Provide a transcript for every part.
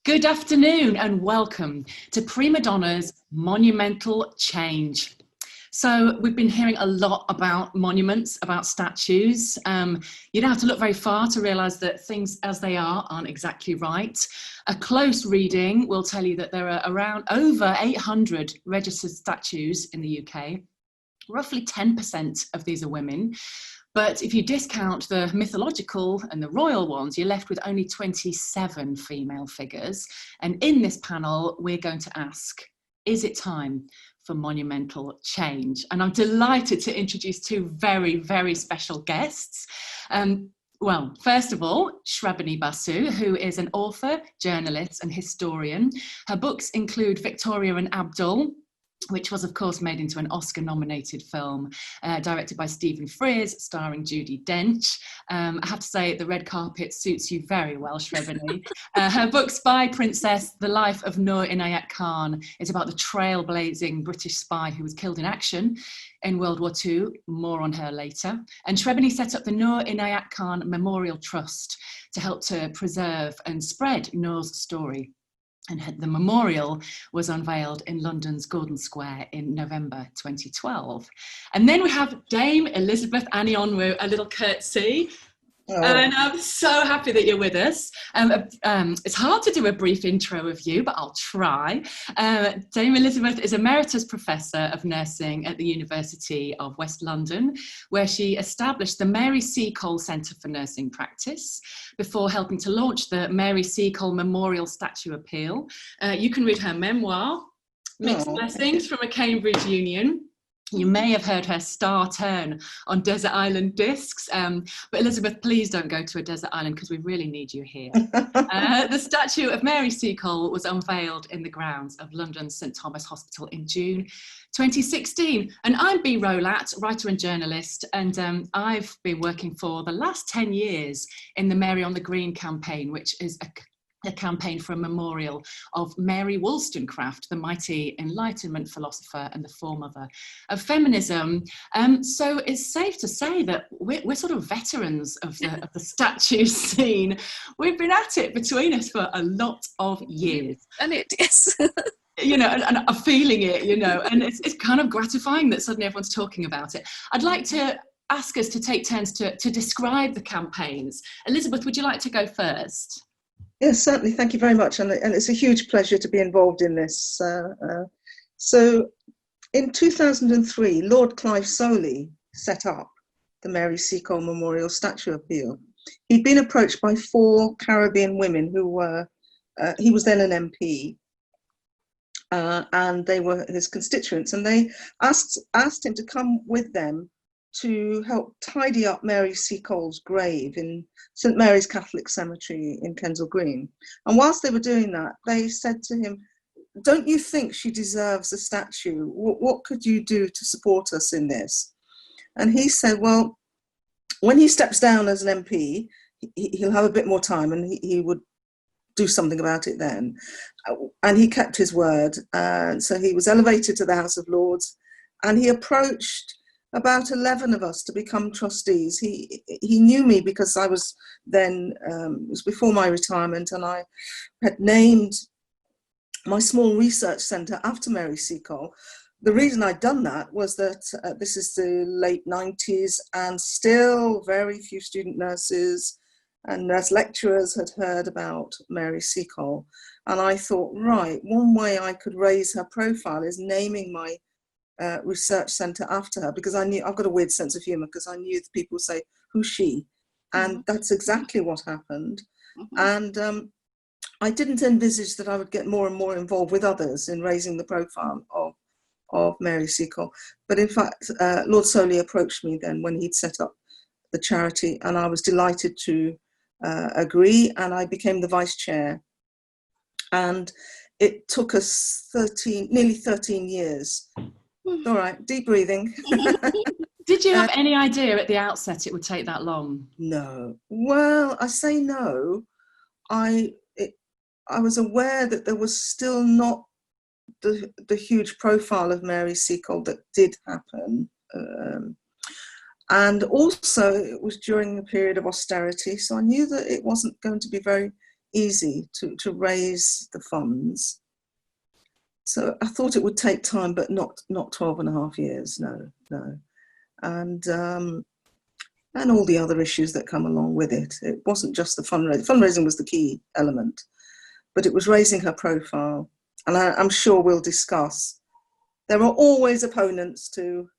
Good afternoon and welcome to Primadonna's Monumental Change. So we've been hearing a lot about monuments, about statues. You don't have to look very far to realise that things as they are aren't exactly right. A close reading will tell you that there are around over 800 registered statues in the UK. Roughly 10% of these are women. But if you discount the mythological and the royal ones, you're left with only 27 female figures. And in this panel, we're going to ask, is it time for monumental change? And I'm delighted to introduce two very, very special guests. Well, first of all, Shrabani Basu, who is an author, journalist and historian. Her books include Victoria Abdul, which was, of course, made into an Oscar-nominated film, directed by Stephen Frears, starring Judi Dench. I have to say, the red carpet suits you very well, Shrabani. Her book, Spy Princess, The Life of Noor Inayat Khan, is about the trailblazing British spy who was killed in action in World War II. More on her later. And Srabani set up the Noor Inayat Khan Memorial Trust to help to preserve and spread Noor's story. And the memorial was unveiled in London's Gordon Square in November 2012. And then we have Dame Elizabeth Anionwu, a little curtsy. Oh. And I'm so happy that you're with us. It's hard to do a brief intro of you, but I'll try. Dame Elizabeth is Emeritus Professor of Nursing at the University of West London, where she established the Mary Seacole Centre for Nursing Practice before helping to launch the Mary Seacole Memorial Statue Appeal. You can read her memoir, Mixed Blessings from a Cambridge Union. You may have heard her star turn on Desert Island Discs, but Elizabeth, please don't go to a desert island because we really need you here. The statue of Mary Seacole was unveiled in the grounds of London's St Thomas Hospital in June 2016. And I'm B. Rowlatt, writer and journalist, and I've been working for the last 10 years in the Mary on the Green campaign, which is a campaign for a memorial of Mary Wollstonecraft, the mighty Enlightenment philosopher and the foremother of feminism. So it's safe to say that we're sort of veterans of the statue scene. We've been at it between us for a lot of years. And it is. You know, and I'm feeling it, you know, and it's kind of gratifying that suddenly everyone's talking about it. I'd like to ask us to take turns to describe the campaigns. Elizabeth, would you like to go first? Yes, certainly. Thank you very much. And it's a huge pleasure to be involved in this. So in 2003, Lord Clive Soley set up the Mary Seacole Memorial Statue Appeal. He'd been approached by 4 Caribbean women who were, he was then an MP, and they were his constituents. And they asked him to come with them to help tidy up Mary Seacole's grave in St Mary's Catholic Cemetery in Kensal Green. And whilst they were doing that, they said to him, "Don't you think she deserves a statue? What could you do to support us in this?" And he said, well, when he steps down as an MP, he'll have a bit more time and he would do something about it then. And he kept his word. So he was elevated to the House of Lords, and he approached about 11 of us to become trustees. He knew me because I was then, it was before my retirement, and I had named my small research centre after Mary Seacole. The reason I'd done that was that this is the late 90s, and still very few student nurses and nurse lecturers had heard about Mary Seacole. And I thought, right, one way I could raise her profile is naming my research centre after her, because I knew, I've got a weird sense of humour, because I knew people say, who's she? And that's exactly what happened. And I didn't envisage that I would get more and more involved with others in raising the profile of Mary Seacole. But in fact, Lord Soley approached me then when he'd set up the charity, and I was delighted to agree, and I became the vice chair. And it took us nearly 13 years. All right, deep breathing. Did you have any idea at the outset it would take that long? No. Well, I say no. I was aware that there was still not the huge profile of Mary Seacole that did happen. And also it was during a period of austerity, so I knew that it wasn't going to be very easy to raise the funds. So I thought it would take time, but not 12 and a half years, no. And all the other issues that come along with it. It wasn't just the fundraising. Fundraising was the key element, but it was raising her profile. And I'm sure we'll discuss. There are always opponents to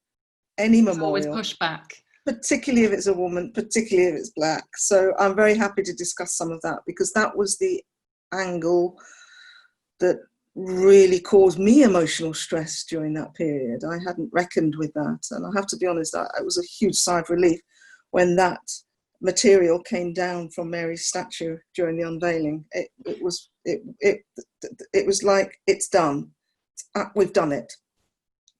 any memorial. Always pushback. Particularly if it's a woman, particularly if it's black. So I'm very happy to discuss some of that, because that was the angle that really caused me emotional stress during that period. I hadn't reckoned with that. And I have to be honest, it was a huge sigh of relief when that material came down from Mary's statue during the unveiling. It was like, it's done. We've done it.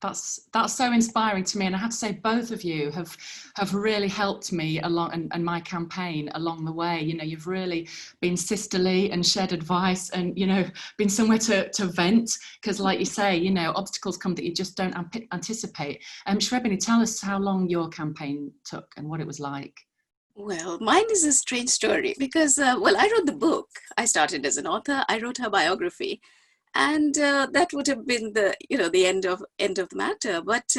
That's so inspiring to me, and I have to say both of you have really helped me along and my campaign along the way. You know, you've really been sisterly and shared advice, and you know, been somewhere to vent, because like you say, you know, obstacles come that you just don't anticipate. Shrabani, tell us how long your campaign took and what it was like. Well, mine is a strange story because I wrote the book. I started as an author. I wrote her biography. And that would have been the end of the matter. But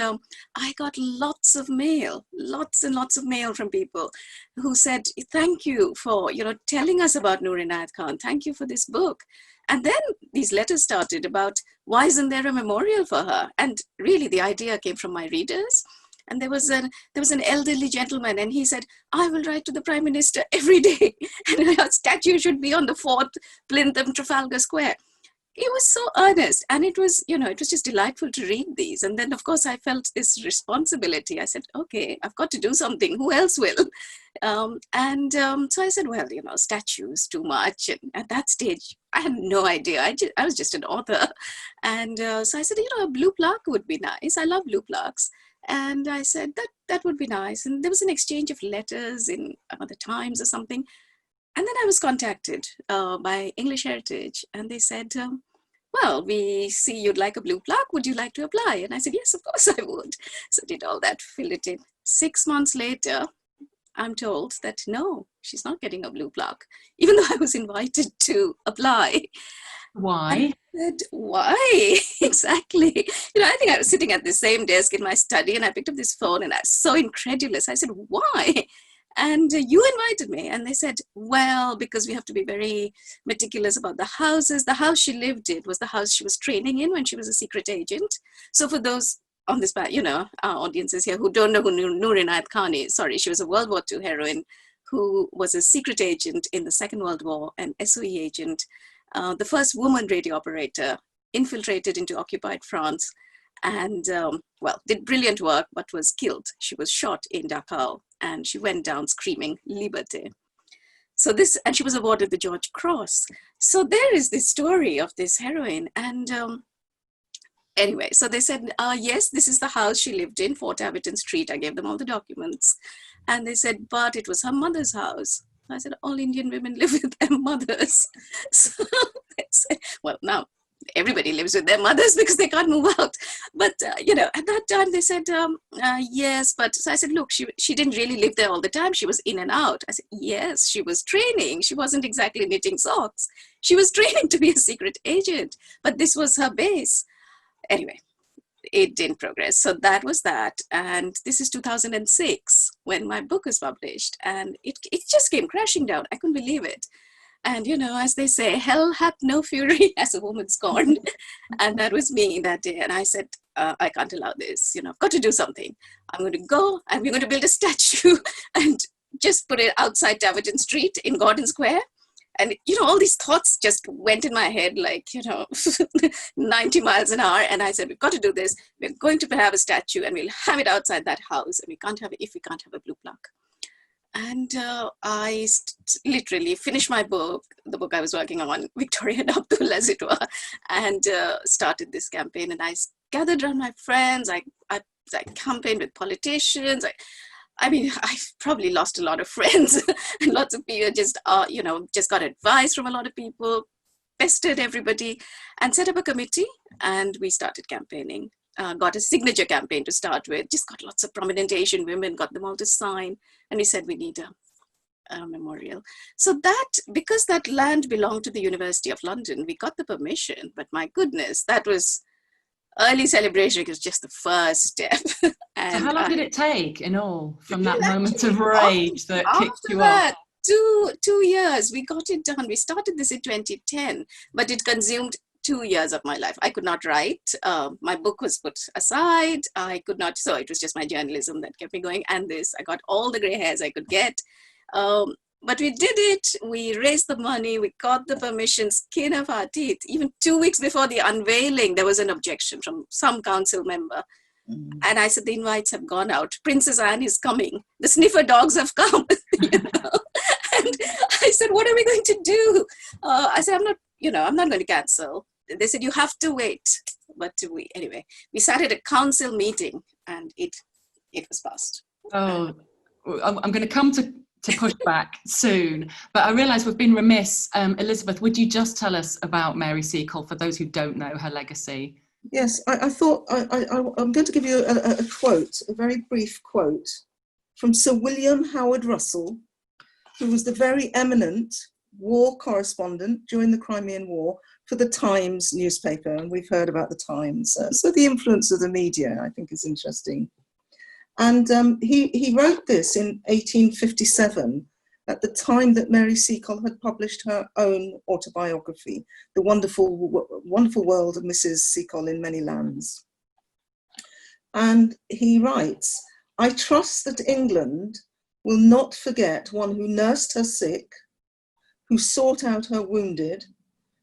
I got lots and lots of mail from people who said, thank you for, telling us about Noor Inayat Khan. Thank you for this book. And then these letters started about, why isn't there a memorial for her? And really the idea came from my readers. And there was an elderly gentleman, and he said, I will write to the Prime Minister every day. And her statue should be on the 4th plinth of Trafalgar Square. It was so earnest, and it was just delightful to read these. And then, of course, I felt this responsibility. I said, okay, I've got to do something. Who else will? So I said, well, statues too much. And at that stage, I had no idea. I was just an author. And so I said, a blue plaque would be nice. I love blue plaques. And I said, that would be nice. And there was an exchange of letters in the Times or something. And then I was contacted by English Heritage, and they said, well, we see you'd like a blue plaque. Would you like to apply? And I said, yes, of course I would. So I did all that, filled it in. 6 months later, I'm told that no, she's not getting a blue plaque, even though I was invited to apply. Why? I said, why? Exactly. I think I was sitting at the same desk in my study, and I picked up this phone, and I was so incredulous. I said, why? And you invited me. And they said, well, because we have to be very meticulous about the houses. The house she lived in was the house she was training in when she was a secret agent. So for those on this, our audiences here who don't know who Noor Inayat Khan is, sorry, she was a World War II heroine who was a secret agent in the Second World War, an SOE agent, the first woman radio operator, infiltrated into occupied France, and did brilliant work, but was killed. She was shot in Dachau, and she went down screaming "Liberté." So and she was awarded the George Cross. So there is this story of this heroine. And anyway, so they said, yes, this is the house she lived in, 4 Abington Street. I gave them all the documents. And they said, but it was her mother's house. I said, all Indian women live with their mothers. So they said, well, now everybody lives with their mothers because they can't move out. But, at that time they said, yes, but so I said, look, she didn't really live there all the time. She was in and out. I said, yes, she was training. She wasn't exactly knitting socks. She was training to be a secret agent, but this was her base. Anyway, it didn't progress. So that was that. And this is 2006 when my book was published, and it just came crashing down. I couldn't believe it. And, as they say, hell hath no fury as a woman scorned. And that was me that day. And I said, I can't allow this. I've got to do something. I'm going to go and we're going to build a statue and just put it outside Abington Street in Gordon Square. And, all these thoughts just went in my head like, 90 miles an hour. And I said, we've got to do this. We're going to have a statue and we'll have it outside that house. And we can't have it if we can't have a blue plaque. And I literally finished my book, the book I was working on, Victoria Abdul, as it were, and started this campaign. And I gathered around my friends. I campaigned with politicians. I've probably lost a lot of friends, and lots of people just got advice from a lot of people, pestered everybody, and set up a committee. And we started campaigning. Got a signature campaign to start with, just got lots of prominent Asian women, got them all to sign. And we said, we need memorial. So that, because that land belonged to the University of London, we got the permission, but my goodness, that was early celebration was just the first step. And so how long did it take in all from that moment actually, of rage that kicked after you that, off? 2 years, we got it done. We started this in 2010, but it consumed 2 years of my life. I could not write. My book was put aside. I could not, so it was just my journalism that kept me going. And this, I got all the gray hairs I could get. But we did it. We raised the money. We got the permission, skin of our teeth. Even 2 weeks before the unveiling, there was an objection from some council member. And I said, the invites have gone out. Princess Anne is coming. The sniffer dogs have come. You know? And I said, what are we going to do? I said, I'm not going to cancel. They said, you have to wait. But anyway, we sat at a council meeting and it was passed. Oh, I'm going to come to push back soon, but I realise we've been remiss. Elizabeth, would you just tell us about Mary Seacole for those who don't know her legacy? Yes, I thought I'm going to give you a quote, a very brief quote from Sir William Howard Russell, who was the very eminent war correspondent during the Crimean War for the Times newspaper, and we've heard about the Times. So the influence of the media, I think, is interesting. And he wrote this in 1857, at the time that Mary Seacole had published her own autobiography, The Wonderful World of Mrs. Seacole in Many Lands. And he writes, I trust that England will not forget one who nursed her sick, who sought out her wounded,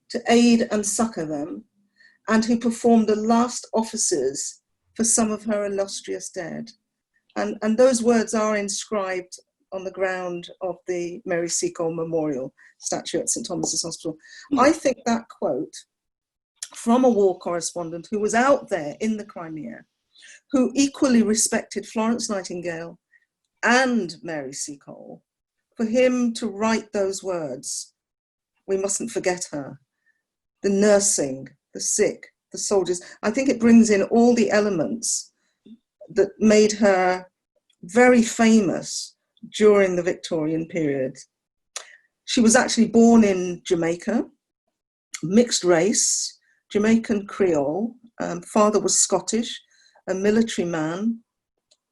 to aid and succour them, and who performed the last offices for some of her illustrious dead. And those words are inscribed on the ground of the Mary Seacole Memorial statue at St Thomas's Hospital. I think that quote from a war correspondent who was out there in the Crimea, who equally respected Florence Nightingale and Mary Seacole, for him to write those words, we mustn't forget her, the nursing, the sick, the soldiers. I think it brings in all the elements that made her very famous during the Victorian period. She was actually born in Jamaica, mixed race, Jamaican Creole. Father was Scottish, a military man.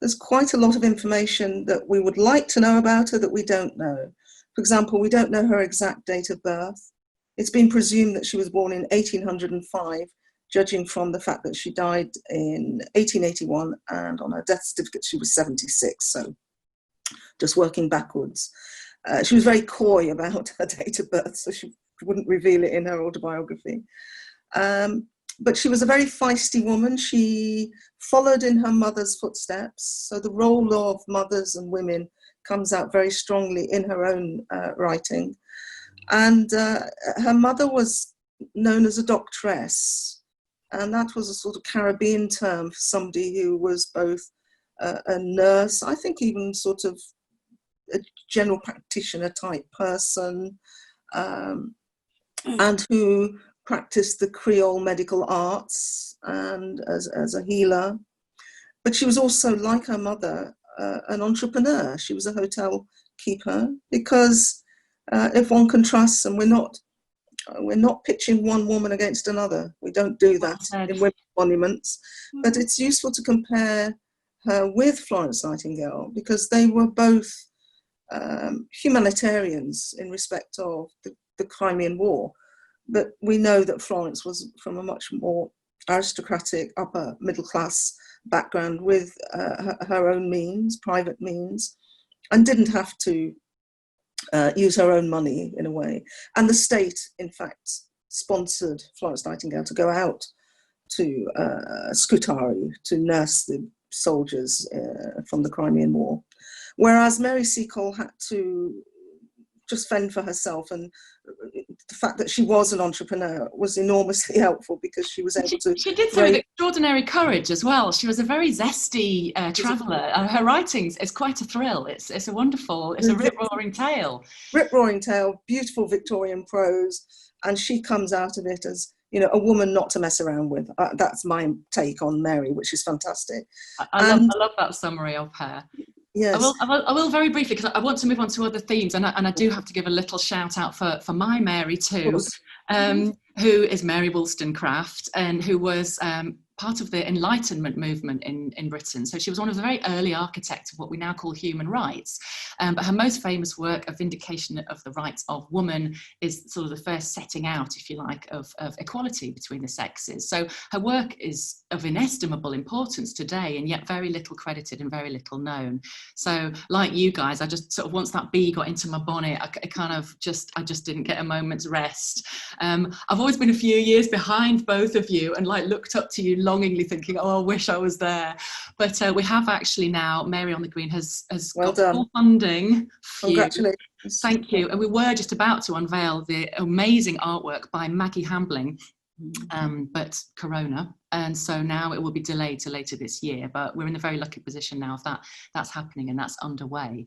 There's quite a lot of information that we would like to know about her that we don't know. For example, we don't know her exact date of birth. It's been presumed that she was born in 1805, judging from the fact that she died in 1881, and on her death certificate she was 76, so just working backwards. She was very coy about her date of birth, so she wouldn't reveal it in her autobiography. But she was a very feisty woman. She followed in her mother's footsteps, so the role of mothers and women comes out very strongly in her own writing. And her mother was known as a doctress, and that was a sort of Caribbean term for somebody who was both a nurse, I think even sort of a general practitioner type person, and who practiced the Creole medical arts and as a healer. But she was also, like her mother, an entrepreneur. She was a hotel keeper, because if one contrasts, and we're not pitching one woman against another. We don't do that in women's monuments, but it's useful to compare her with Florence Nightingale, because they were both humanitarians in respect of the Crimean War. But we know that Florence was from a much more aristocratic, upper middle class background with her own means, private means, and didn't have to use her own money in a way. And the state, in fact, sponsored Florence Nightingale to go out to Scutari to nurse the soldiers from the Crimean War. Whereas Mary Seacole had to just fend for herself, and the fact that she was an entrepreneur was enormously helpful, because she was able to... She did so with extraordinary courage as well. She was a very zesty traveller. Her writings is quite a thrill. It's a wonderful, it's a rip-roaring tale. Rip-roaring tale, beautiful Victorian prose, and she comes out of it as, you know, a woman not to mess around with. That's my take on Mary, which is fantastic. I love that summary of her. Yes. I will very briefly, because I want to move on to other themes, and I do have to give a little shout out for my Mary too, who is Mary Wollstonecraft, and who was part of the Enlightenment movement in Britain. So she was one of the very early architects of what we now call human rights. But her most famous work, A Vindication of the Rights of Woman, is sort of the first setting out, if you like, of equality between the sexes. So her work is of inestimable importance today, and yet very little credited and very little known. So like you guys, I just sort of, once that bee got into my bonnet, I just didn't get a moment's rest. I've always been a few years behind both of you, and like looked up to you longingly, thinking, oh, I wish I was there. But we have actually now, Mary on the Green has got full funding. Congratulations. Thank you. And we were just about to unveil the amazing artwork by Maggi Hambling, but Corona, and so now it will be delayed to later this year, but we're in a very lucky position now if that's happening and that's underway.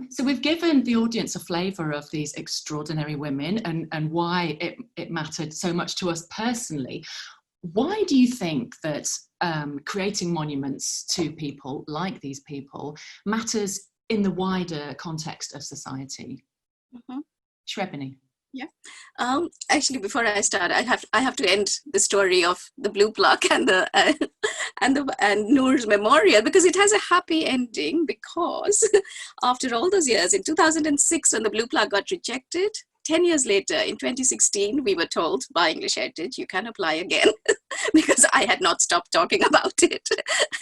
So we've given the audience a flavour of these extraordinary women and why it mattered so much to us personally. Why do you think that creating monuments to people like these people matters in the wider context of society? Shrabani. Yeah. Actually, before I start, I have to end the story of the blue plaque and Noor's memorial, because it has a happy ending. Because after all those years, in 2006, when the blue plaque got rejected, 10 years later, in 2016, we were told by English Heritage, you can apply again, because I had not stopped talking about it.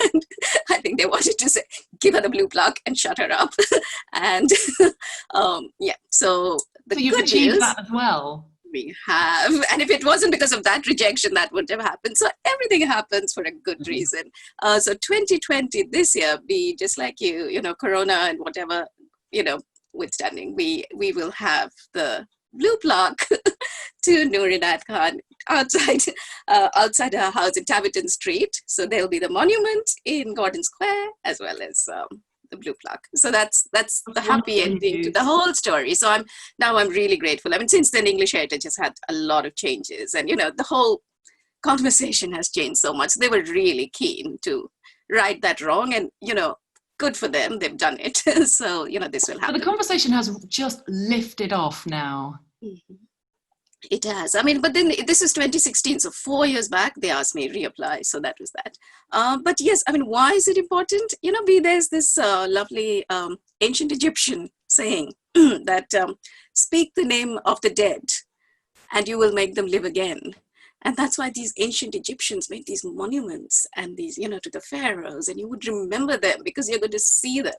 And I think they wanted to say, give her the blue plaque and shut her up. And yeah, so you've achieved that as well. We have. And if it wasn't because of that rejection, that wouldn't have happened. So everything happens for a good reason. So 2020, this year, be just like you know, Corona and whatever, you know, withstanding, we will have the blue plaque to Noor Inayat Khan outside her house in Taviton Street. So there'll be the monument in Gordon Square as well as the blue plaque. So that's the happy ending to the whole story. So I'm really grateful. I mean, since then, English Heritage has had a lot of changes, and you know, the whole conversation has changed so much. They were really keen to right that wrong, and you know, good for them, they've done it. So, you know, this will happen. But the conversation has just lifted off now. It has. I mean, but then this is 2016, so 4 years back, they asked me reapply. So that was that. But yes, I mean, why is it important? You know, there's this lovely ancient Egyptian saying that speak the name of the dead and you will make them live again. And that's why these ancient Egyptians made these monuments and these, you know, to the pharaohs, and you would remember them because you're going to see them.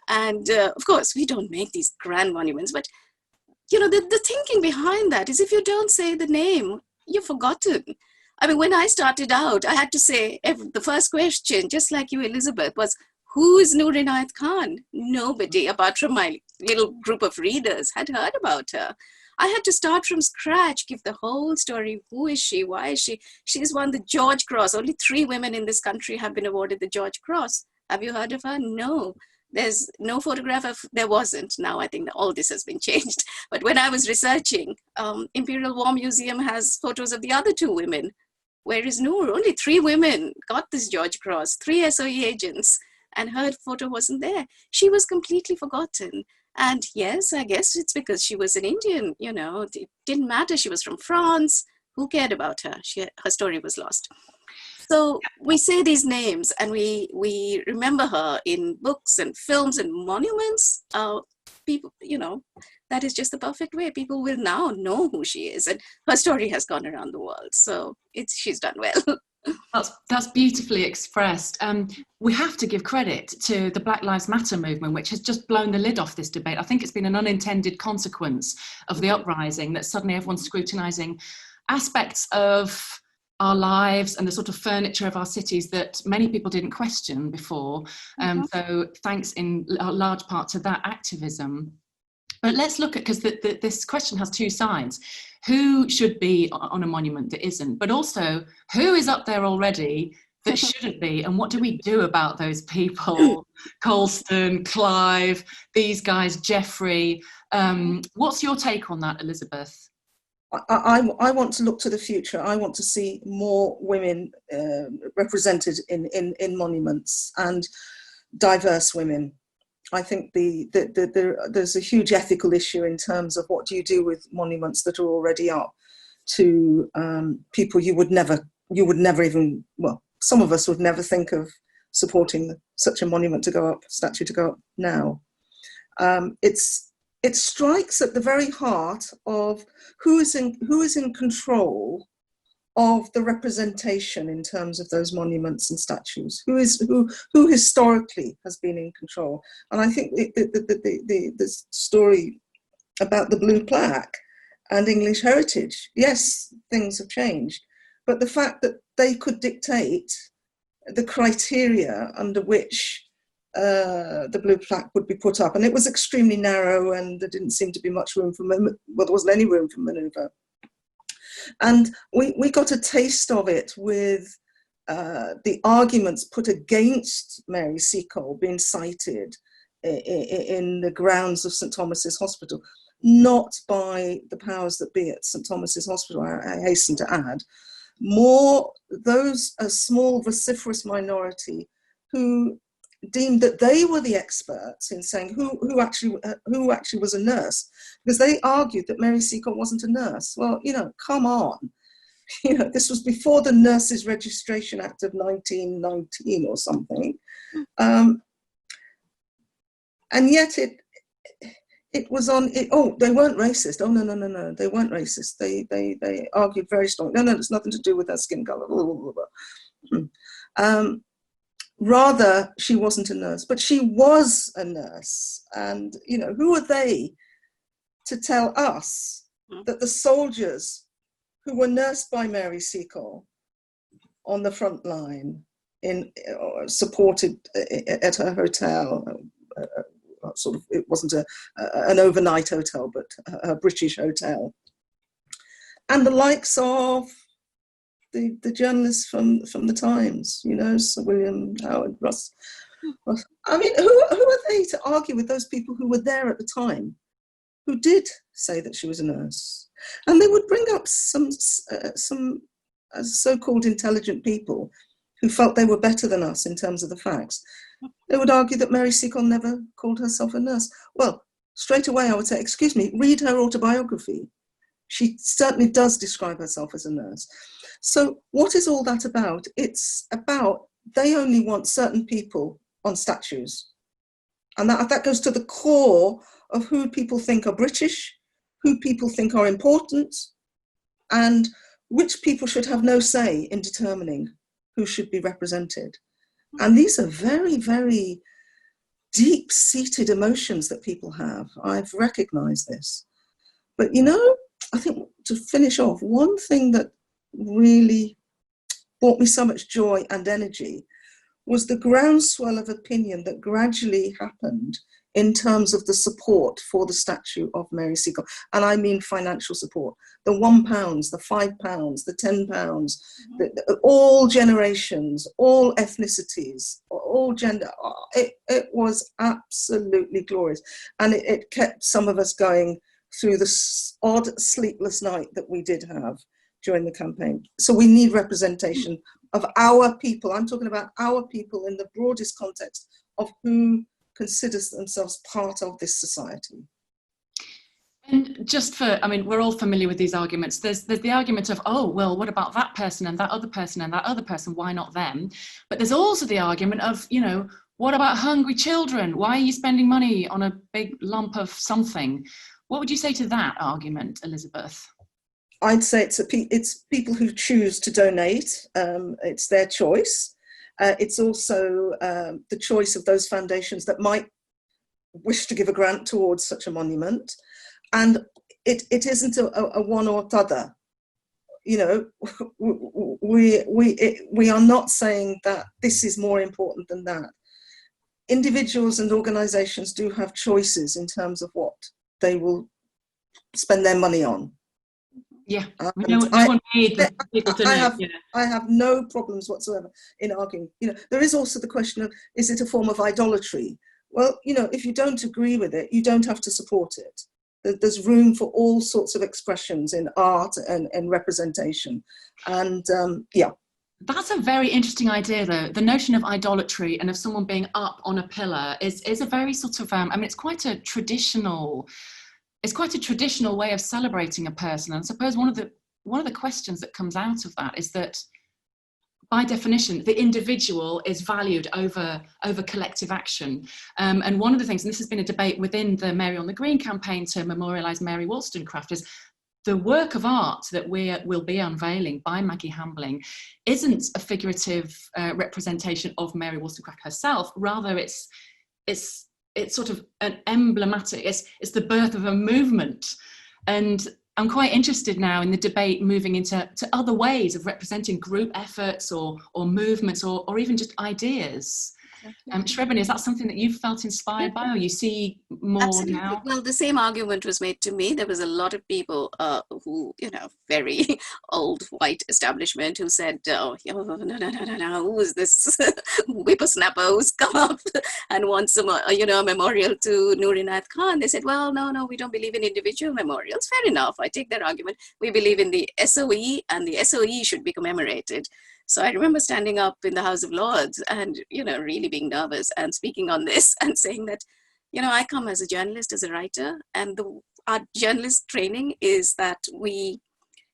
And of course, we don't make these grand monuments, but, you know, the thinking behind that is if you don't say the name, you're forgotten. I mean, when I started out, I had to say the first question, just like you, Elizabeth, was, who is Noor Inayat Khan? Nobody, apart from my little group of readers, had heard about her. I had to start from scratch, give the whole story. Who is she? Why is she? She's won the George Cross. Only 3 women in this country have been awarded the George Cross. Have you heard of her? No. There's no photograph of, there wasn't. Now I think that all this has been changed. But when I was researching, Imperial War Museum has photos of the other 2 women. Where is Noor? Only 3 women got this George Cross, 3 SOE agents, and her photo wasn't there. She was completely forgotten. And yes, I guess it's because she was an Indian, you know, it didn't matter. She was from France. Who cared about her? Her story was lost. So we say these names and we remember her in books and films and monuments. People, you know, that is just the perfect way. People will now know who she is, and her story has gone around the world. So she's done well. That's beautifully expressed. We have to give credit to the Black Lives Matter movement, which has just blown the lid off this debate. I think it's been an unintended consequence of the uprising that suddenly everyone's scrutinising aspects of our lives and the sort of furniture of our cities that many people didn't question before. So thanks in large part to that activism. But let's look at, because this question has 2 sides. Who should be on a monument that isn't? But also, who is up there already that shouldn't be? And what do we do about those people? Colston, Clive, these guys, Geoffrey. What's your take on that, Elizabeth? I want to look to the future. I want to see more women represented in monuments, and diverse women. I think there's a huge ethical issue in terms of what do you do with monuments that are already up to people you would never even, well, some of us would never think of supporting such a monument to go up, statue to go up now. It strikes at the very heart of who is in control of the representation in terms of those monuments and statues. Who historically has been in control? And I think the story about the blue plaque and English heritage, yes, things have changed, but the fact that they could dictate the criteria under which the blue plaque would be put up, and it was extremely narrow, and there didn't seem to be much room for there wasn't any room for manoeuvre. And we got a taste of it with the arguments put against Mary Seacole being cited in the grounds of St Thomas's Hospital, not by the powers that be at St Thomas's Hospital, I hasten to add, more those, a small vociferous minority who deemed that they were the experts in saying who actually was a nurse, because they argued that Mary Seacole wasn't a nurse. Well, come on. This was before the Nurses Registration Act of 1919 or something. And yet it was on it. Oh, they weren't racist. Oh, no, they weren't racist. They argued very strongly. No, it's nothing to do with her skin color. Blah, blah, blah. Rather, she wasn't a nurse, but she was a nurse. And, who are they to tell us that the soldiers who were nursed by Mary Seacole on the front line, supported at her hotel, it wasn't an overnight hotel, but a British hotel, and the likes of the journalists from the Times, Sir William Howard, Russ. I mean, who are they to argue with those people who were there at the time, who did say that she was a nurse? And they would bring up some so-called intelligent people who felt they were better than us in terms of the facts. They would argue that Mary Seacole never called herself a nurse. Well, straight away I would say, excuse me, read her autobiography. She certainly does describe herself as a nurse. So what is all that about? It's about they only want certain people on statues. And that goes to the core of who people think are British, who people think are important, and which people should have no say in determining who should be represented. And these are very, very deep-seated emotions that people have. I've recognized this. But, I think to finish off, one thing that really brought me so much joy and energy was the groundswell of opinion that gradually happened in terms of the support for the statue of Mary Seacole. And I mean financial support. The £1, the £5, the £10, all generations, all ethnicities, all gender. It was absolutely glorious. And it kept some of us going through the odd sleepless night that we did have during the campaign. So we need representation of our people. I'm talking about our people in the broadest context of who considers themselves part of this society. And we're all familiar with these arguments. There's the argument of, oh, well, what about that person and that other person and that other person? Why not them? But there's also the argument of, what about hungry children? Why are you spending money on a big lump of something? What would you say to that argument, Elizabeth? I'd say it's people who choose to donate. It's their choice. It's also the choice of those foundations that might wish to give a grant towards such a monument. And it isn't a one or t'other. We are not saying that this is more important than that. Individuals and organisations do have choices in terms of what they will spend their money on. Yeah, I have no problems whatsoever in arguing. There is also the question of, is it a form of idolatry? Well, if you don't agree with it, you don't have to support it. There's room for all sorts of expressions in art and representation. And That's a very interesting idea, though. The notion of idolatry and of someone being up on a pillar is a very sort of, I mean, it's quite a traditional way of celebrating a person. And I suppose one of the questions that comes out of that is that, by definition, the individual is valued over collective action. And one of the things, and this has been a debate within the Mary on the Green campaign to memorialise Mary Wollstonecraft, is the work of art that will be unveiling by Maggi Hambling isn't a figurative representation of Mary Wollstonecraft herself. Rather, it's sort of an emblematic, it's the birth of a movement. And I'm quite interested now in the debate moving into other ways of representing group efforts or movements or even just ideas. Shrabani, is that something that you've felt inspired by, or you see more Absolutely. now? Well, the same argument was made to me. There was a lot of people who, very old white establishment who said, oh, no, who is this whippersnapper who's come up and wants a memorial to Noor Inayat Khan? They said, well, no, we don't believe in individual memorials. Fair enough. I take that argument. We believe in the SOE, and the SOE should be commemorated. So I remember standing up in the House of Lords and, really being nervous and speaking on this and saying that, I come as a journalist, as a writer, and our journalist training is that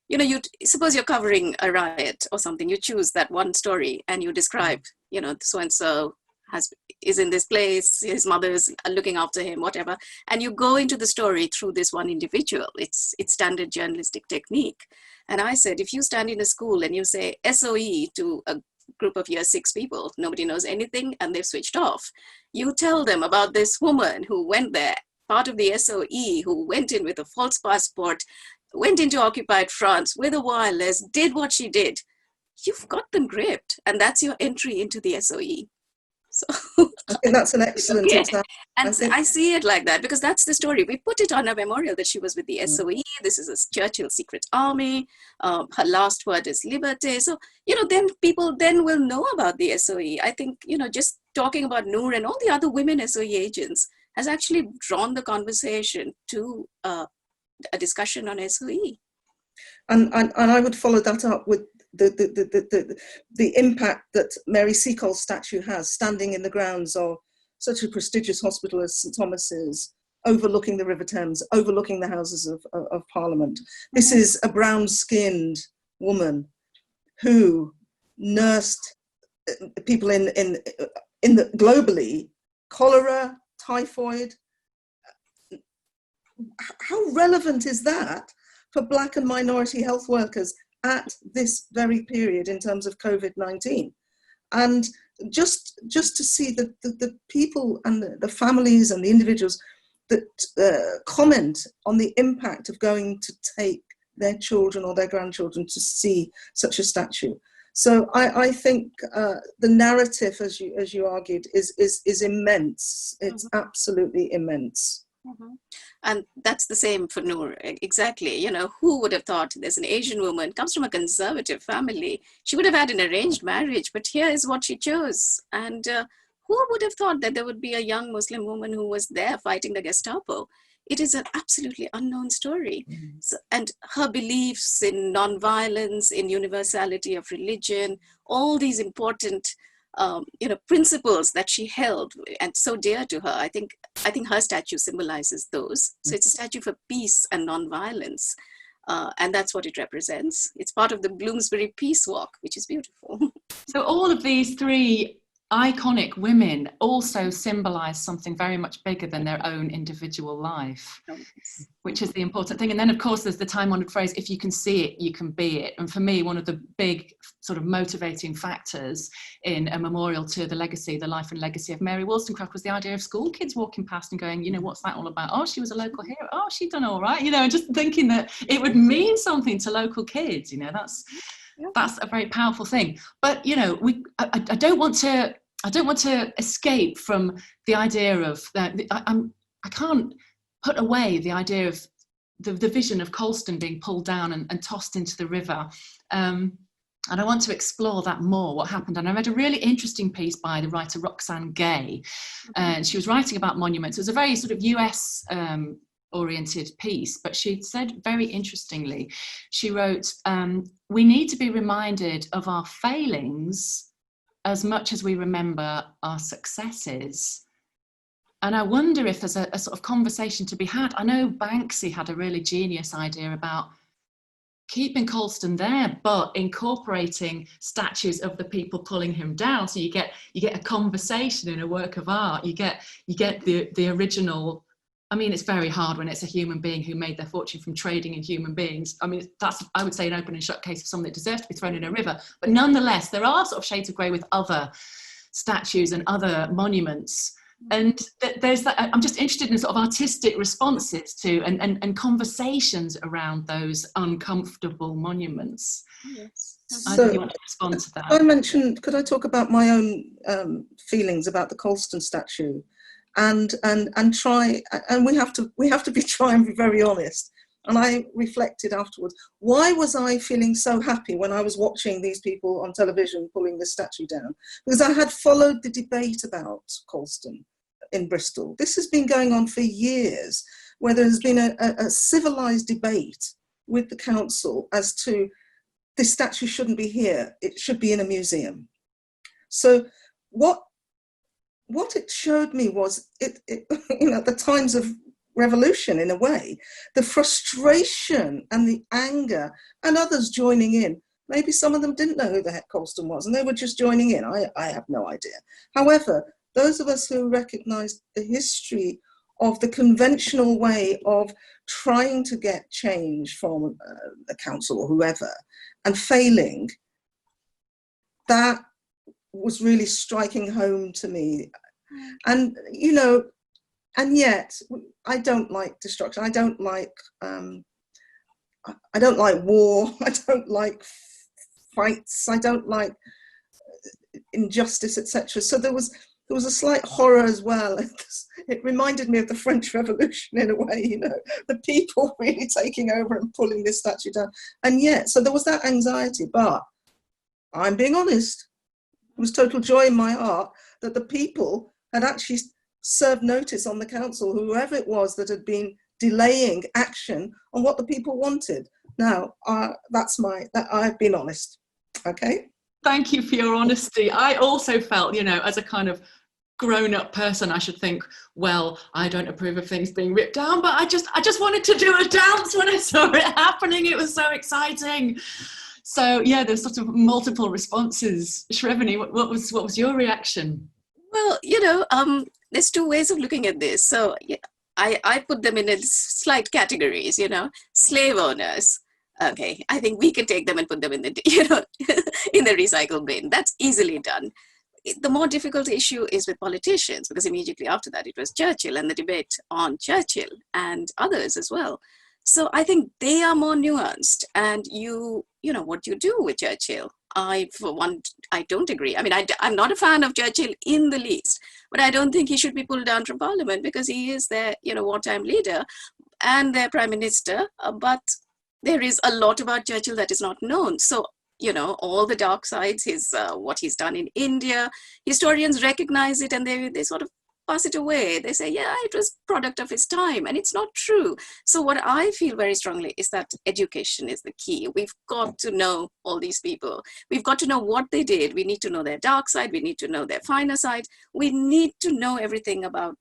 you suppose you're covering a riot or something, you choose that one story and you describe, so-and-so is in this place, his mother's looking after him, whatever, and you go into the story through this one individual. It's standard journalistic technique. And I said, if you stand in a school and you say SOE to a group of year 6 people, nobody knows anything and they've switched off. You tell them about this woman who went there, part of the SOE, who went in with a false passport, went into occupied France with a wireless, did what she did. You've got them gripped, and that's your entry into the SOE. So I think that's an excellent example. And I see it like that because that's the story. We put it on a memorial that she was with the SOE. This is a Churchill's secret army. Her last word is liberté. So, then people then will know about the SOE. I think, just talking about Noor and all the other women SOE agents has actually drawn the conversation to a discussion on SOE. And I would follow that up with the impact that Mary Seacole's statue has, standing in the grounds of such a prestigious hospital as St Thomas's, overlooking the River Thames, overlooking the Houses of Parliament. This is a brown-skinned woman who nursed people in the globally, cholera, typhoid. How relevant is that for Black and minority health workers at this very period in terms of COVID-19? And just to see the people and the families and the individuals that comment on the impact of going to take their children or their grandchildren to see such a statue. So I think the narrative, as you argued, is immense. It's absolutely immense. Mm-hmm. And that's the same for Noor, exactly. Who would have thought there's an Asian woman, comes from a conservative family. She would have had an arranged marriage, but here is what she chose. And who would have thought that there would be a young Muslim woman who was there fighting the Gestapo? It is an absolutely unknown story. Mm-hmm. So, and her beliefs in non-violence, in universality of religion, all these important principles that she held and so dear to her. I think her statue symbolizes those. So it's a statue for peace and non-violence. And that's what it represents. It's part of the Bloomsbury Peace Walk, which is beautiful. So all of these three iconic women also symbolize something very much bigger than their own individual life, which is the important thing. And then, of course, there's the time-honored phrase, if you can see it, you can be it. And for me, one of the big sort of motivating factors in a memorial to the life and legacy of Mary Wollstonecraft was the idea of school kids walking past and going, what's that all about? Oh, she was a local hero. Oh, she done all right. And just thinking that it would mean something to local kids, that's a very powerful thing. But I don't want to escape from the idea of that. I can't put away the idea of the vision of Colston being pulled down and tossed into the river. And I want to explore that more, what happened. And I read a really interesting piece by the writer Roxane Gay. And she was writing about monuments. It was a very sort of US oriented piece, but she said very interestingly, she wrote, we need to be reminded of our failings as much as we remember our successes. And I wonder if there's a sort of conversation to be had. I know Banksy had a really genius idea about keeping Colston there, but incorporating statues of the people pulling him down. So you get a conversation in a work of art. You get the original. I mean, it's very hard when it's a human being who made their fortune from trading in human beings. I mean, that's, I would say, an open and shut case of someone that deserves to be thrown in a river. But nonetheless, there are sort of shades of grey with other statues and other monuments. And there's that. I'm just interested in sort of artistic responses to and conversations around those uncomfortable monuments. Yes. I don't know you want to respond to that. I mentioned, could I talk about my own feelings about the Colston statue? And try, and we have to try and be very honest. And I reflected afterwards, why was I feeling so happy when I was watching these people on television pulling this statue down? Because I had followed the debate about Colston in Bristol. This has been going on for years, where there's been a civilized debate with the council as to this statue shouldn't be here, it should be in a museum. So what it showed me was, it the times of revolution, in a way, the frustration and the anger, and others joining in. Maybe some of them didn't know who the heck Colston was and they were just joining in. I have no idea. However, those of us who recognise the history of the conventional way of trying to get change from the council or whoever and failing, that was really striking home to me. And and yet I don't like destruction. I don't like war. I don't like fights. I don't like injustice, etc. So there was a slight horror as well. It reminded me of the French Revolution in a way, the people really taking over and pulling this statue down. And yet, so there was that anxiety, but I'm being honest, it was total joy in my heart that the people had actually served notice on the council, whoever it was that had been delaying action on what the people wanted. Now, I've been honest, okay? Thank you for your honesty. I also felt, as a kind of grown-up person, I should think, well, I don't approve of things being ripped down, but I just wanted to do a dance when I saw it happening. It was so exciting. So yeah, there's sort of multiple responses. Shrabani, what was your reaction? Well, there's two ways of looking at this. So I put them in slight categories, slave owners. Okay, I think we can take them and put them in the, in the recycle bin. That's easily done. The more difficult issue is with politicians, because immediately after that, it was Churchill and the debate on Churchill and others as well. So I think they are more nuanced, and what you do with Churchill. For one, I don't agree. I mean, I'm not a fan of Churchill in the least, but I don't think he should be pulled down from Parliament because he is their, wartime leader and their Prime Minister. But there is a lot about Churchill that is not known. So, all the dark sides, what he's done in India, historians recognize it and they sort of pass it away. They say, yeah, it was product of his time, and it's not true. So what I feel very strongly is that education is the key. We've got to know all these people. We've got to know what they did. We need to know their dark side. We need to know their finer side. We need to know everything about,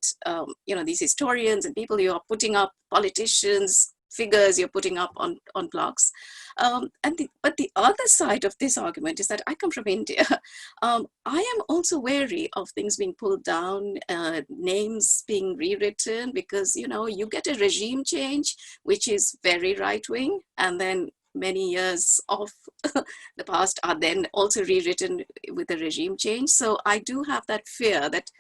these historians and people you are putting up, politicians, figures you're putting up on plaques. But the other side of this argument is that I come from India. I am also wary of things being pulled down, names being rewritten, because, you get a regime change, which is very right-wing, and then many years of the past are then also rewritten with a regime change. So I do have that fear that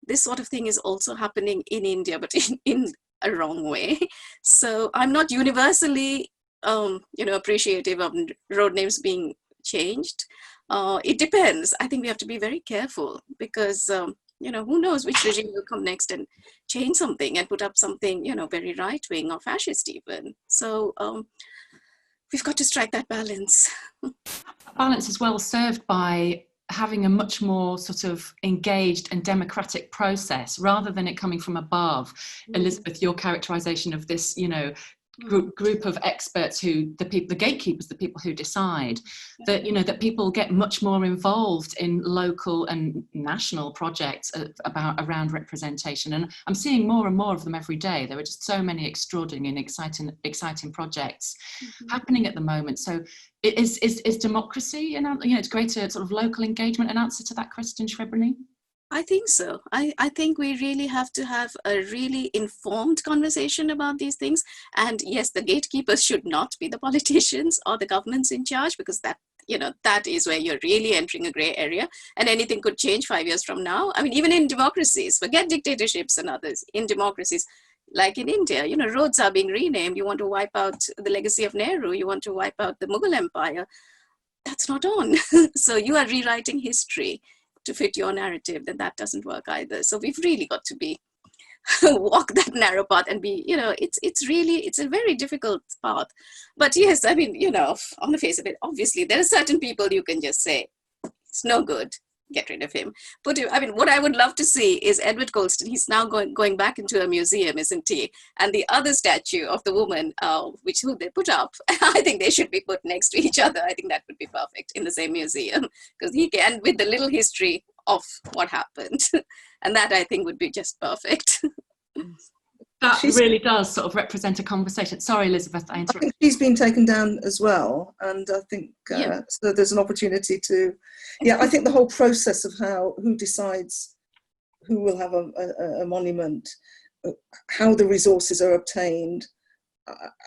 this sort of thing is also happening in India, but in a wrong way. So I'm not universally, appreciative of road names being changed. It depends. I think we have to be very careful because, who knows which regime will come next and change something and put up something, very right-wing or fascist even. So we've got to strike that balance. Balance is well served by having a much more sort of engaged and democratic process rather than it coming from above. Elizabeth, your characterization of this, you know, group of experts who, the gatekeepers, the people who decide, that, you know, that people get much more involved in local and national projects around representation. And I'm seeing more and more of them every day. There are just so many extraordinary and exciting projects happening at the moment. So is democracy, and, you know, it's greater sort of local engagement an answer to that question, Shrabani? I think so. I think we really have to have a really informed conversation about these things. And yes, the gatekeepers should not be the politicians or the governments in charge, because that, you know, that is where you're really entering a gray area, and anything could change 5 years from now. I mean, even in democracies, forget dictatorships and others, in democracies, like in India, you know, roads are being renamed. You want to wipe out the legacy of Nehru. You want to wipe out the Mughal Empire. That's not on. So you are rewriting history to fit your narrative, then that doesn't work either. So we've really got to be walk that narrow path and be, you know, it's a very difficult path. But yes, I mean, you know, on the face of it, obviously there are certain people you can just say it's no good, get rid of him. But I mean, what I would love to see is Edward Colston. He's now going back into a museum, isn't he? And the other statue of the woman, who they put up, I think they should be put next to each other. I think that would be perfect in the same museum, because he can, with the little history of what happened. And that, I think, would be just perfect. That really does sort of represent a conversation. Sorry, Elizabeth, I interrupted. I think she's been taken down as well, and I think so there's an opportunity to, I think the whole process of who decides who will have a monument, how the resources are obtained,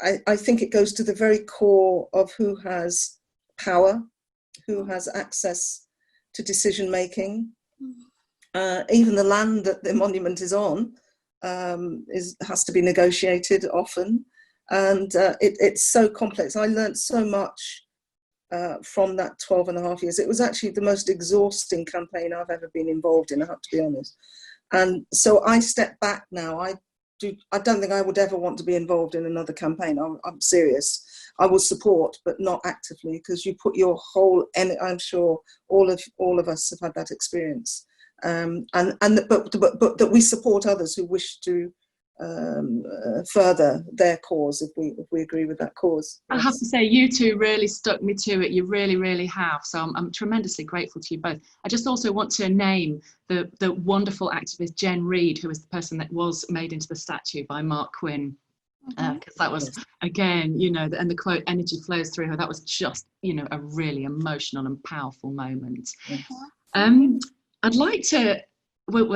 I think it goes to the very core of who has power, who has access to decision making. Even the land that the monument is on has to be negotiated often, and it's so complex. I learned so much from that 12 and a half years. It was actually the most exhausting campaign I've ever been involved in, I have to be honest. And so I step back now. I don't think I would ever want to be involved in another campaign. I'm serious. I will support, but not actively, because you put your whole, and I'm sure all of us have had that experience. But that we support others who wish to further their cause if we agree with that cause. I have to say, you two really stuck me to it. You really, really have. So I'm tremendously grateful to you both. I just also want to name the wonderful activist Jen Reid, who was the person that was made into the statue by Mark Quinn. Because that was, again, you know, and the quote, energy flows through her. That was just, you know, a really emotional and powerful moment. I'd like to, we've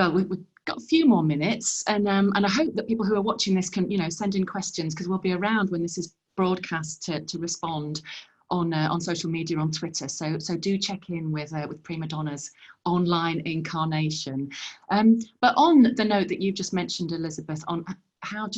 got a few more minutes, and I hope that people who are watching this can, you know, send in questions, because we'll be around when this is broadcast to respond on social media, on Twitter. So do check in with Primadonna's online incarnation. But on the note that you've just mentioned, Elizabeth, on how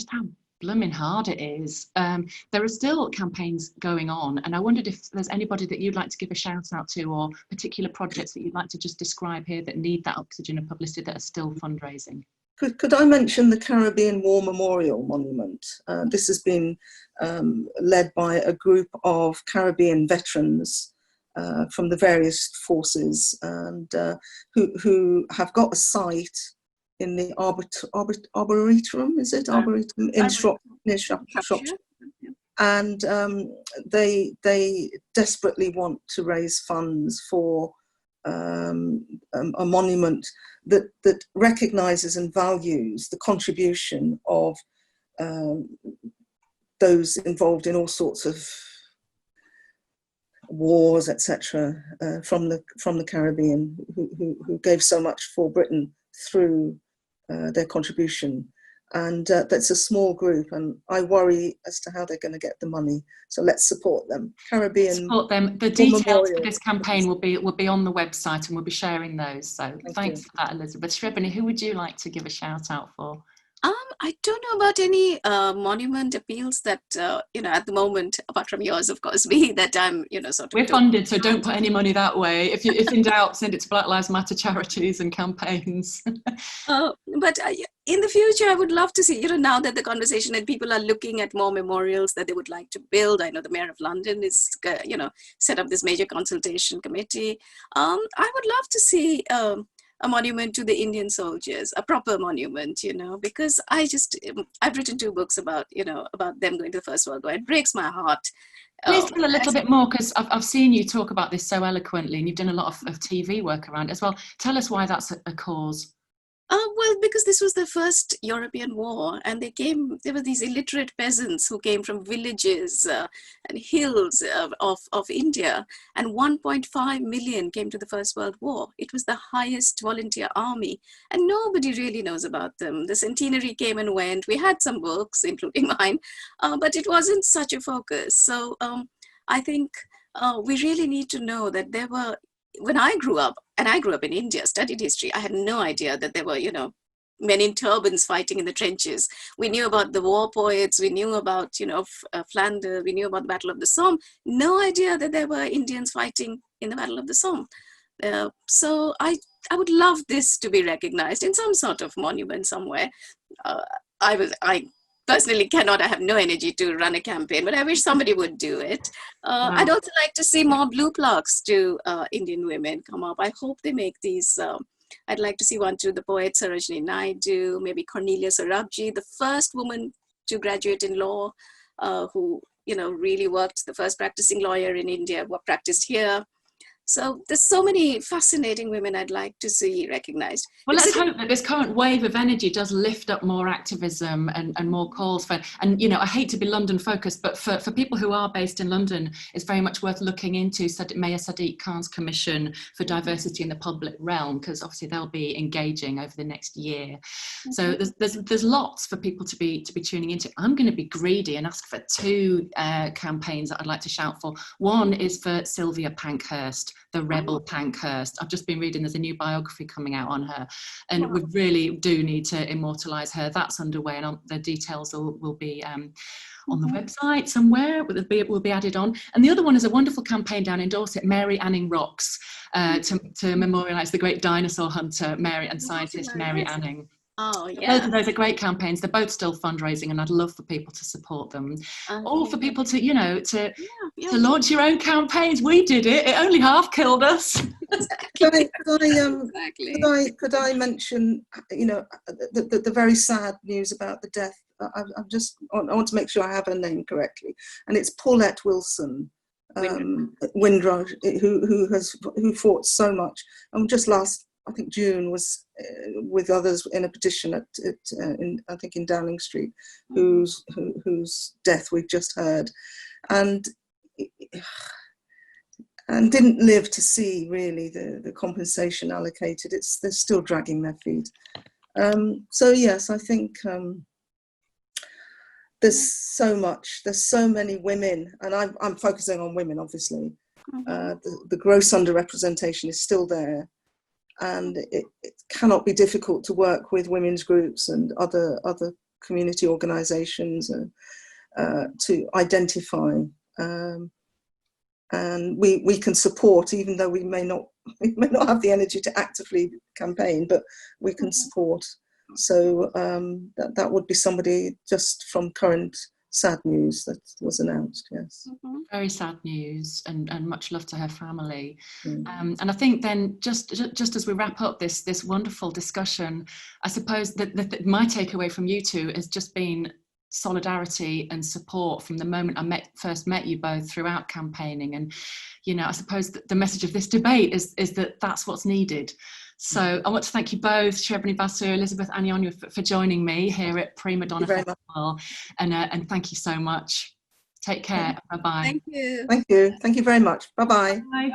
blooming hard it is, there are still campaigns going on, and I wondered if there's anybody that you'd like to give a shout out to, or particular projects that you'd like to just describe here that need that oxygen of publicity, that are still fundraising. Could I mention the Caribbean War Memorial Monument? This has been led by a group of Caribbean veterans from the various forces, and who have got a site in the Arboretum, is it? Arboretum in near Shropshire. And they desperately want to raise funds for a monument that recognises and values the contribution of those involved in all sorts of wars, etc., from the Caribbean, who gave so much for Britain through their contribution. And that's a small group, and I worry as to how they're going to get the money. So let's support them. Caribbean. Support them. The details for this campaign will be on the website, and we'll be sharing those. So thanks for that, Elizabeth. Srabani, who would you like to give a shout out for? I don't know about any monument appeals that, at the moment, apart from yours, of course, that I'm, sort of... We're funded, so don't put any money that way. If in doubt, send it to Black Lives Matter charities and campaigns. But in the future, I would love to see, now that the conversation and people are looking at more memorials that they would like to build. I know the Mayor of London is, set up this major consultation committee. I would love to see a monument to the Indian soldiers, a proper monument, because I've written 2 books about them going to the First World War. It breaks my heart. Please tell a little bit more, because I've seen you talk about this so eloquently, and you've done a lot of TV work around it as well. Tell us why that's a cause. Well, because this was the first European war, and there were these illiterate peasants who came from villages and hills of India, and 1.5 million came to the First World War. It was the highest volunteer army, and nobody really knows about them. The centenary came and went. We had some books, including mine, but it wasn't such a focus. So I think we really need to know that there were... When I grew up, and I grew up in India, studied history, I had no idea that there were, men in turbans fighting in the trenches. We knew about the war poets, we knew about, Flanders, we knew about the Battle of the Somme. No idea that there were Indians fighting in the Battle of the Somme. So I would love this to be recognized in some sort of monument somewhere. I personally cannot, I have no energy to run a campaign, but I wish somebody would do it. Wow. I'd also like to see more blue plaques to Indian women come up. I hope they make these. I'd like to see one to the poet Sarojini Naidu, maybe Cornelia Sorabji, the first woman to graduate in law, who really worked, the first practicing lawyer in India, who practiced here. So there's so many fascinating women I'd like to see recognized. Well, let's hope that this current wave of energy does lift up more activism and more calls for, and I hate to be London focused, but for people who are based in London, it's very much worth looking into Mayor Sadiq Khan's Commission for Diversity in the Public Realm, because obviously they'll be engaging over the next year. So there's lots for people to be tuning into. I'm going to be greedy and ask for 2 campaigns that I'd like to shout for. One is for Sylvia Pankhurst, the rebel Pankhurst. I've just been reading, there's a new biography coming out on her, and we really do need to immortalise her. That's underway, and the details will be on the website somewhere, will be added on. And the other one is a wonderful campaign down in Dorset, Mary Anning Rocks, to memorialise the great dinosaur hunter Mary and scientist Mary Anning. Oh, yeah. Both of those are great campaigns. They're both still fundraising, and I'd love for people to support them. Or for people to, to launch your own campaigns. We did it. It only half killed us. Could I mention, the very sad news about the death? I want to make sure I have her name correctly, and it's Paulette Wilson. Windrush, who fought so much, and just last, I think June, was with others in a petition in Downing Street, whose death we've just heard, and didn't live to see really the compensation allocated. They're still dragging their feet. So yes, I think there's so much. There's so many women, and I'm focusing on women, obviously. The gross underrepresentation is still there. And it cannot be difficult to work with women's groups and other community organisations to identify, and we can support, even though we may not have the energy to actively campaign, but we can support. So that would be somebody just from current sad news that was announced. Yes. Very sad news, and much love to her family. And I think then just as we wrap up this wonderful discussion, I suppose that my takeaway from you two has just been solidarity and support from the moment I first met you both throughout campaigning. And I suppose that the message of this debate is that that's what's needed. So I want to thank you both, Shrabani Basu, Elizabeth Anionwu, for joining me here at Primadonna Festival. And thank you so much. Take care. Bye-bye. Thank you. Thank you. Thank you very much. Bye-bye. Bye.